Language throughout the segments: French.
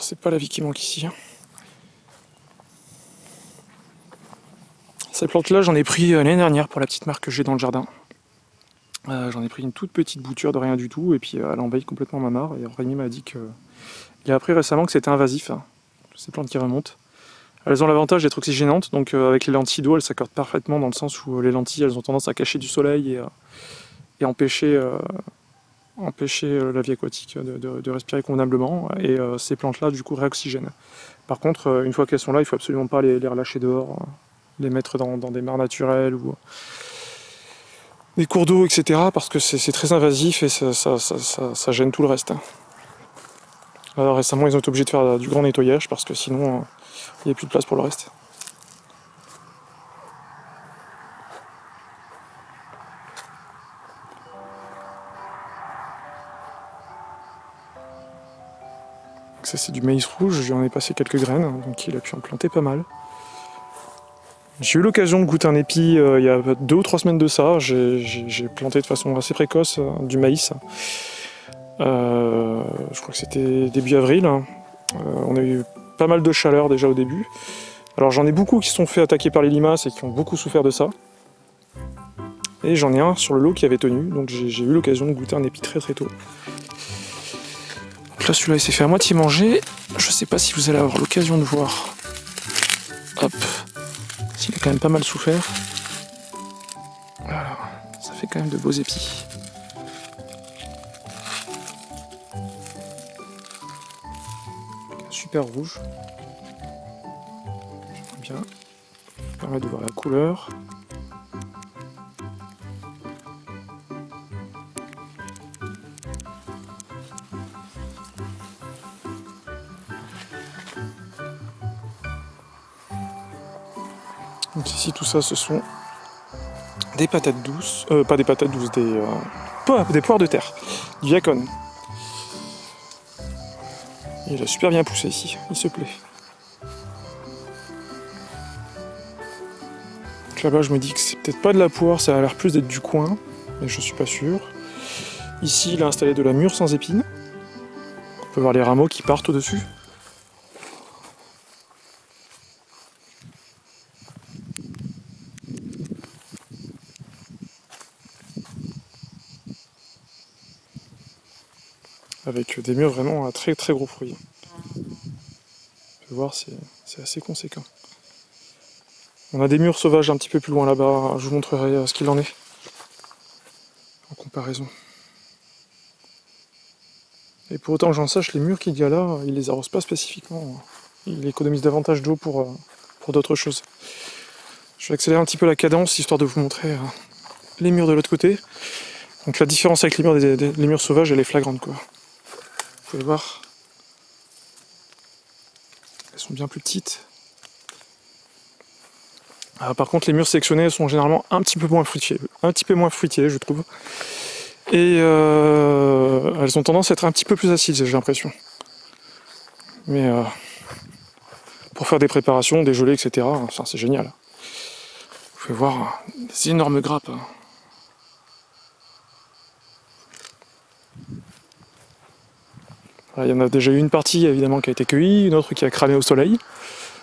c'est pas la vie qui manque ici. Ces plantes-là, j'en ai pris l'année dernière pour la petite marque que j'ai dans le jardin. J'en ai pris une toute petite bouture de rien du tout, et puis elle envahit complètement ma mare. Et Rémi m'a dit que. Il a appris récemment que c'était invasif, hein, ces plantes qui remontent. Elles ont l'avantage d'être oxygénantes, donc avec les lentilles d'eau, elles s'accordent parfaitement dans le sens où les lentilles, elles ont tendance à cacher du soleil et empêcher la vie aquatique de respirer convenablement. Et ces plantes-là, du coup, réoxygènent. Par contre, une fois qu'elles sont là, il ne faut absolument pas les relâcher dehors, les mettre dans des mares naturelles ou des cours d'eau, etc. parce que c'est très invasif et ça gêne tout le reste. Alors récemment, ils ont été obligés de faire du grand nettoyage parce que sinon, il n'y a plus de place pour le reste. Donc ça, c'est du maïs rouge, j'en ai passé quelques graines, donc il a pu en planter pas mal. J'ai eu l'occasion de goûter un épi il y a 2 ou 3 semaines de ça. J'ai planté de façon assez précoce du maïs. Je crois que c'était début avril. On a eu pas mal de chaleur déjà au début. Alors j'en ai beaucoup qui se sont fait attaquer par les limaces et qui ont beaucoup souffert de ça. Et j'en ai un sur le lot qui avait tenu, donc j'ai eu l'occasion de goûter un épi très tôt. Donc là celui-là il s'est fait à moitié manger. Je sais pas si vous allez avoir l'occasion de voir. Hop. Il a quand même pas mal souffert. Voilà, ça fait quand même de beaux épis. Super rouge. J'aime bien. Ça permet de voir la couleur. Donc ici tout ça ce sont des patates douces, pas des patates douces, des poires de terre, du yacon. Il a super bien poussé ici, il se plaît. Donc là-bas je me dis que c'est peut-être pas de la poire, ça a l'air plus d'être du coin, mais je suis pas sûr. Ici il a installé de la mûre sans épines. On peut voir les rameaux qui partent au-dessus. Avec des mûres vraiment à très très gros fruits. Vous pouvez voir, c'est assez conséquent. On a des mûres sauvages un petit peu plus loin là-bas, je vous montrerai ce qu'il en est en comparaison. Et pour autant que j'en sache, les mûres qu'il y a là, il les arrose pas spécifiquement. Il économise davantage d'eau pour d'autres choses. Je vais accélérer un petit peu la cadence histoire de vous montrer les mûres de l'autre côté. Donc la différence avec les mûres sauvages, elle est flagrante quoi. Vous pouvez voir. Elles sont bien plus petites. Par contre, les mûres sélectionnées sont généralement un petit peu moins fruitiées, je trouve. Et elles ont tendance à être un petit peu plus acides, j'ai l'impression. Mais pour faire des préparations, des gelées, etc., enfin, c'est génial. Vous pouvez voir des énormes grappes. Il y en a déjà eu une partie évidemment qui a été cueillie, une autre qui a cramé au soleil,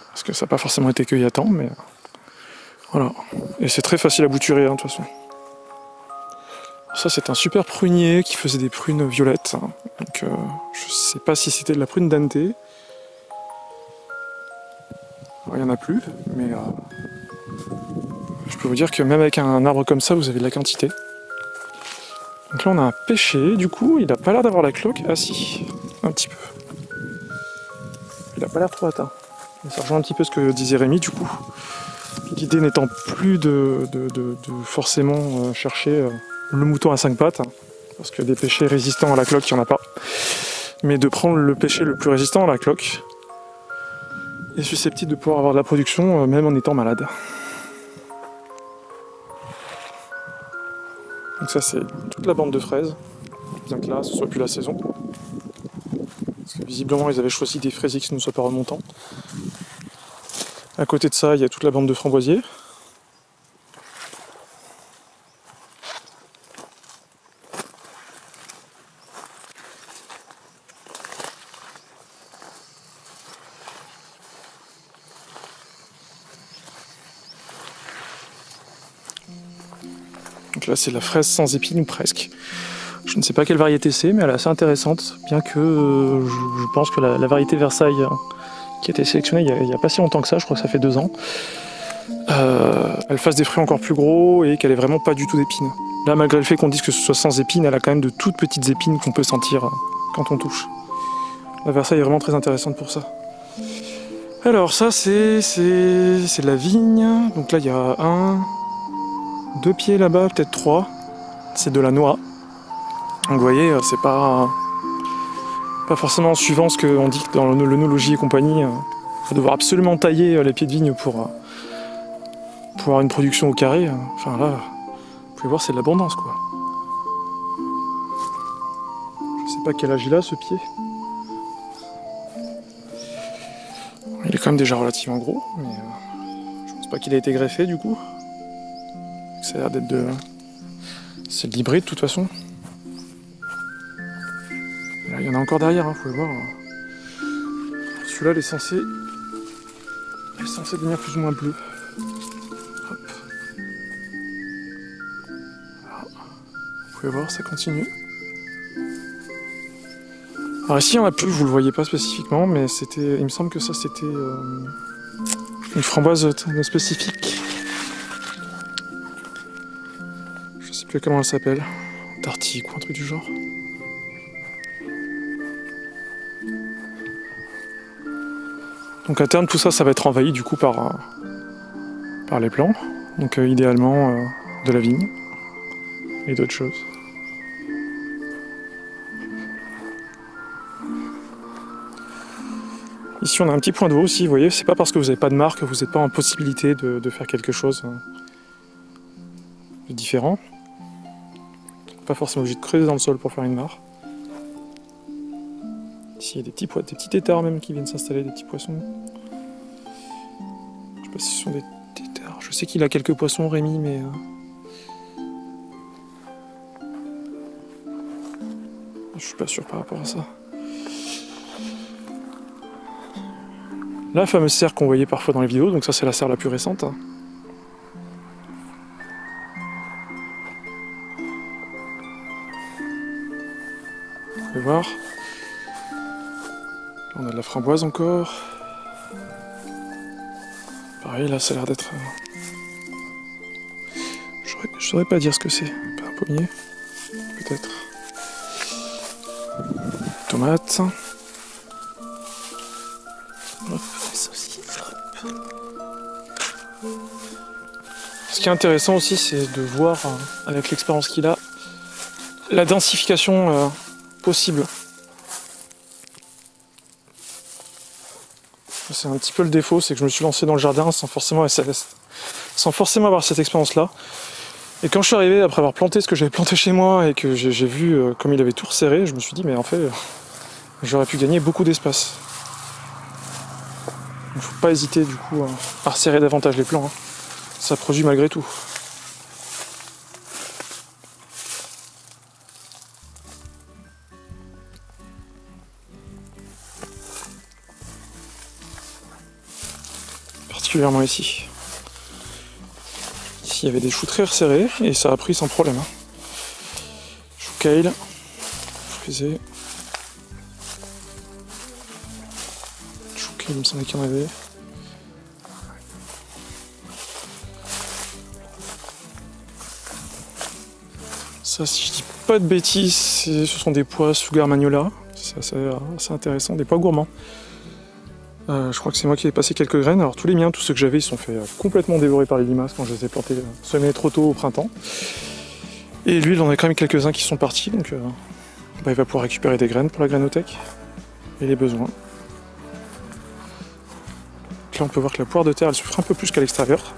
parce que ça n'a pas forcément été cueilli à temps, mais voilà. Et c'est très facile à bouturer de toute façon. Ça c'est un super prunier qui faisait des prunes violettes. Donc je sais pas si c'était de la prune dante. Il n'y en a plus, mais je peux vous dire que même avec un arbre comme ça, vous avez de la quantité. Donc là on a un pêcher, du coup il n'a pas l'air d'avoir la cloque. Ah si, un petit peu. Il n'a pas l'air trop atteint. Ça rejoint un petit peu ce que disait Rémi du coup. L'idée n'étant plus de forcément chercher le mouton à 5 pattes, parce que des pêchers résistants à la cloque, il n'y en a pas. Mais de prendre le pêcher le plus résistant à la cloque, et susceptible de pouvoir avoir de la production même en étant malade. Donc ça c'est toute la bande de fraises, bien que là ce soit plus la saison. Parce que visiblement ils avaient choisi des fraisiers qui ne soient pas remontants. À côté de ça il y a toute la bande de framboisiers. Donc là c'est la fraise sans épines ou presque. Je ne sais pas quelle variété c'est, mais elle est assez intéressante, bien que je pense que la variété Versailles qui a été sélectionnée il n'y a pas si longtemps que ça, je crois que ça fait 2 ans, elle fasse des fruits encore plus gros et qu'elle ait vraiment pas du tout d'épines. Là, malgré le fait qu'on dise que ce soit sans épines, elle a quand même de toutes petites épines qu'on peut sentir quand on touche. La Versailles est vraiment très intéressante pour ça. Alors ça c'est de la vigne, donc là il y a 1, 2 pieds là-bas, peut-être 3, c'est de la noix. Donc vous voyez, c'est pas forcément suivant ce qu'on dit dans l'œnologie et compagnie, il faut devoir absolument tailler les pieds de vigne pour avoir une production au carré. Enfin là, vous pouvez voir, c'est de l'abondance quoi. Je sais pas quel âge il a ce pied. Il est quand même déjà relativement gros, mais je pense pas qu'il a été greffé du coup. Ça a l'air d'être de... C'est de l'hybride de toute façon. Là, il y en a encore derrière, vous pouvez voir. Celui-là, il est censé devenir plus ou moins bleu. Hop. Voilà. Vous pouvez voir, ça continue. Alors ici, il y en a plus, vous le voyez pas spécifiquement, mais c'était, il me semble que ça c'était une framboise spécifique. Je sais plus comment elle s'appelle, Tartique ou un truc du genre. Donc à terme, tout ça, ça va être envahi du coup par les plants. Donc idéalement de la vigne et d'autres choses. Ici on a un petit point de vue aussi, vous voyez, c'est pas parce que vous n'avez pas de marque que vous n'êtes pas en possibilité de faire quelque chose de différent. Pas forcément obligé de creuser dans le sol pour faire une mare. Ici il y a des petits têtards même qui viennent s'installer, des petits poissons. Je sais pas si ce sont des têtards, je sais qu'il a quelques poissons Rémi, mais... je suis pas sûr par rapport à ça. La fameuse serre qu'on voyait parfois dans les vidéos, donc ça c'est la serre la plus récente. Vous pouvez voir. On a de la framboise encore. Pareil, là ça a l'air d'être... Je saurais pas dire ce que c'est. Un pommier, peut-être. Tomate. Ce qui est intéressant aussi, c'est de voir, avec l'expérience qu'il a, la densification possible. C'est un petit peu le défaut, c'est que je me suis lancé dans le jardin sans forcément avoir cette expérience-là. Et quand je suis arrivé, après avoir planté ce que j'avais planté chez moi et que j'ai vu comme il avait tout resserré, je me suis dit, mais en fait, j'aurais pu gagner beaucoup d'espace. Il ne faut pas hésiter du coup à resserrer davantage les plants. Ça produit malgré tout. Particulièrement ici. Ici il y avait des choux très resserrés et ça a pris sans problème. Chou kale, frisé. Chou kale, il me semblait qu'il y en avait. Ça, si je dis pas de bêtises, ce sont des pois Sugar Magnolia. C'est assez intéressant, des pois gourmands. Je crois que c'est moi qui ai passé quelques graines. Alors tous les miens, tous ceux que j'avais, ils sont fait complètement dévorer par les limaces quand je les ai plantés, semés trop tôt au printemps. Et lui, il en a quand même quelques-uns qui sont partis, donc il va pouvoir récupérer des graines pour la grainothèque et les besoins. Là, on peut voir que la poire de terre, elle souffre un peu plus qu'à l'extérieur.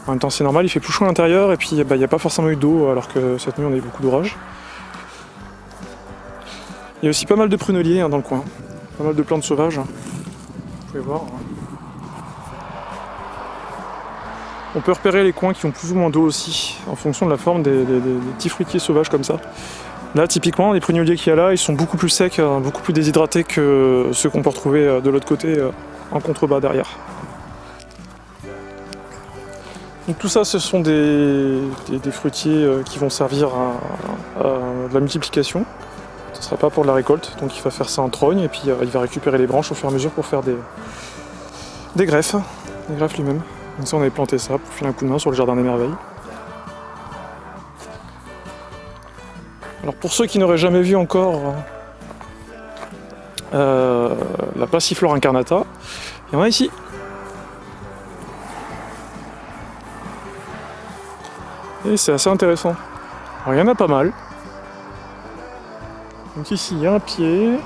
En même temps, c'est normal, il fait plus chaud à l'intérieur et puis il n'y a pas forcément eu d'eau alors que cette nuit on a eu beaucoup d'orage. Il y a aussi pas mal de pruneliers dans le coin, pas mal de plantes sauvages. Vous pouvez voir. On peut repérer les coins qui ont plus ou moins d'eau aussi, en fonction de la forme des petits fruitiers sauvages comme ça. Là, typiquement, les pruneliers qu'il y a là, ils sont beaucoup plus secs, beaucoup plus déshydratés que ceux qu'on peut retrouver de l'autre côté, en contrebas derrière. Donc tout ça, ce sont des fruitiers qui vont servir à de la multiplication. Ce ne sera pas pour de la récolte, donc il va faire ça en trogne et puis il va récupérer les branches au fur et à mesure pour faire des greffes lui-même. Donc ça, on avait planté ça pour filer un coup de main sur le jardin des merveilles. Alors pour ceux qui n'auraient jamais vu encore la Passiflore incarnata, il y en a ici. Et c'est assez intéressant. Alors il y en a pas mal. Donc ici il y a un pied.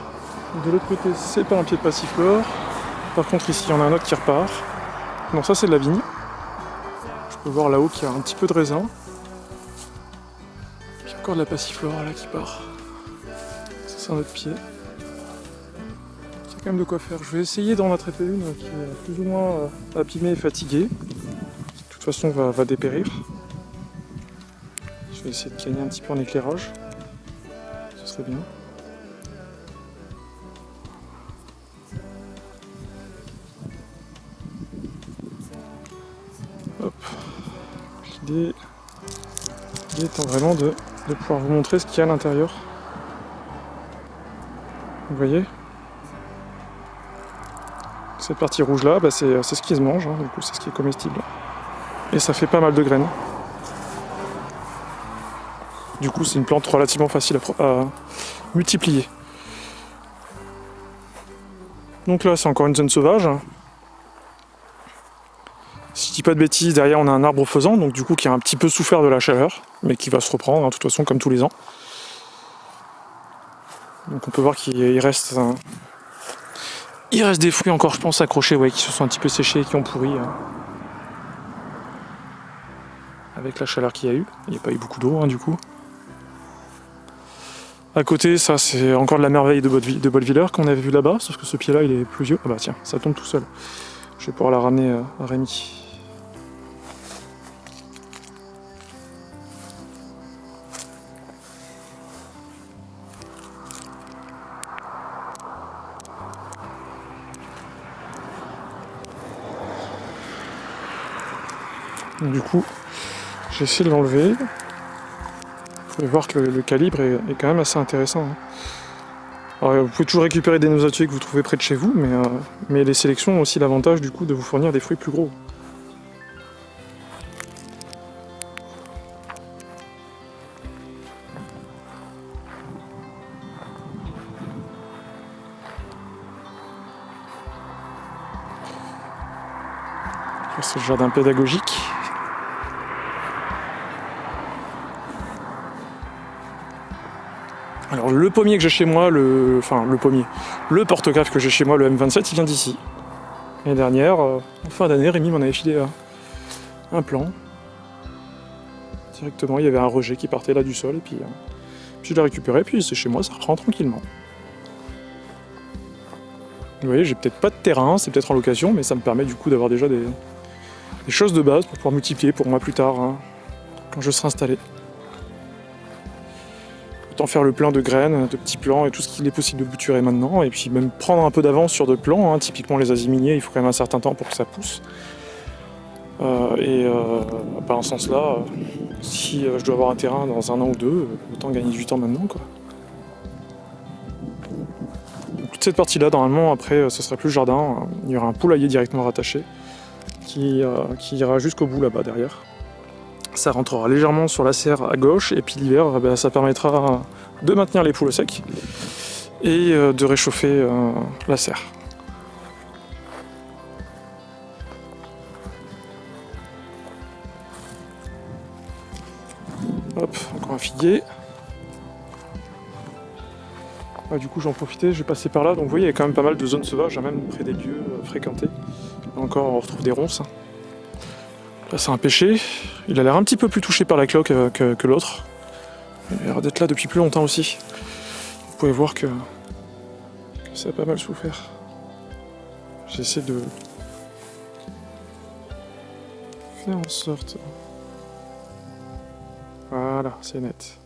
De l'autre côté c'est pas un pied de Passiflore. Par contre ici il y en a un autre qui repart. Non, ça c'est de la vigne. Je peux voir là-haut qu'il y a un petit peu de raisin. Puis encore de la Passiflore là qui part. Ça c'est un autre pied. Il y a quand même de quoi faire. Je vais essayer d'en attraper une qui est plus ou moins abîmée et fatiguée. De toute façon va dépérir. Je vais essayer de gagner un petit peu en éclairage. Ce serait bien. Hop. L'idée étant vraiment de pouvoir vous montrer ce qu'il y a à l'intérieur. Vous voyez? Cette partie rouge là, bah c'est ce qui se mange, hein, du coup c'est ce qui est comestible. Et ça fait pas mal de graines. Du coup c'est une plante relativement facile à multiplier. Donc là c'est encore une zone sauvage. Si je dis pas de bêtises, derrière on a un arbre faisant, donc du coup qui a un petit peu souffert de la chaleur, mais qui va se reprendre, hein, de toute façon comme tous les ans. Donc on peut voir qu'il reste des fruits encore je pense accrochés, ouais, qui se sont un petit peu séchés et qui ont pourri. Avec la chaleur qu'il y a eu. Il n'y a pas eu beaucoup d'eau hein, du coup. À côté, ça c'est encore de la merveille de Bolviller qu'on avait vu là-bas, sauf que ce pied-là il est plus vieux. Ah bah tiens, ça tombe tout seul. Je vais pouvoir la ramener à Rémi. Donc, du coup, j'ai essayé de l'enlever. Vous pouvez voir que le calibre est quand même assez intéressant. Hein. Alors, vous pouvez toujours récupérer des noisetiers que vous trouvez près de chez vous, mais les sélections ont aussi l'avantage du coup de vous fournir des fruits plus gros. C'est le jardin pédagogique. Alors le pommier que j'ai chez moi, le porte-greffe que j'ai chez moi, le M27, il vient d'ici. L'année dernière, en fin d'année, Rémi m'en avait filé un plan. Directement, il y avait un rejet qui partait là du sol, et puis je l'ai récupéré, puis c'est chez moi, ça reprend tranquillement. Vous voyez, j'ai peut-être pas de terrain, c'est peut-être en location, mais ça me permet du coup d'avoir déjà des choses de base pour pouvoir multiplier pour moi plus tard, hein, quand je serai installé. Autant faire le plein de graines, de petits plants et tout ce qu'il est possible de bouturer maintenant, et puis même prendre un peu d'avance sur d'autres plants, hein. Typiquement les aziminiers, il faut quand même un certain temps pour que ça pousse. Par un sens là, si je dois avoir un terrain dans un an ou deux, autant gagner du temps maintenant, quoi. Donc, toute cette partie là, normalement, après ce sera plus le jardin, il y aura un poulailler directement rattaché qui ira jusqu'au bout là-bas derrière. Ça rentrera légèrement sur la serre à gauche, et puis l'hiver, ça permettra de maintenir les poules au sec et de réchauffer la serre. Hop, encore un figuier. Ah, du coup j'en profitais, je vais passer par là, donc vous voyez il y a quand même pas mal de zones sauvages, même près des lieux fréquentés. Là encore on retrouve des ronces. Là c'est un pêcher, il a l'air un petit peu plus touché par la cloque que l'autre. Il a l'air d'être là depuis plus longtemps aussi. Vous pouvez voir que ça a pas mal souffert. J'essaie de faire en sorte... Voilà, c'est net.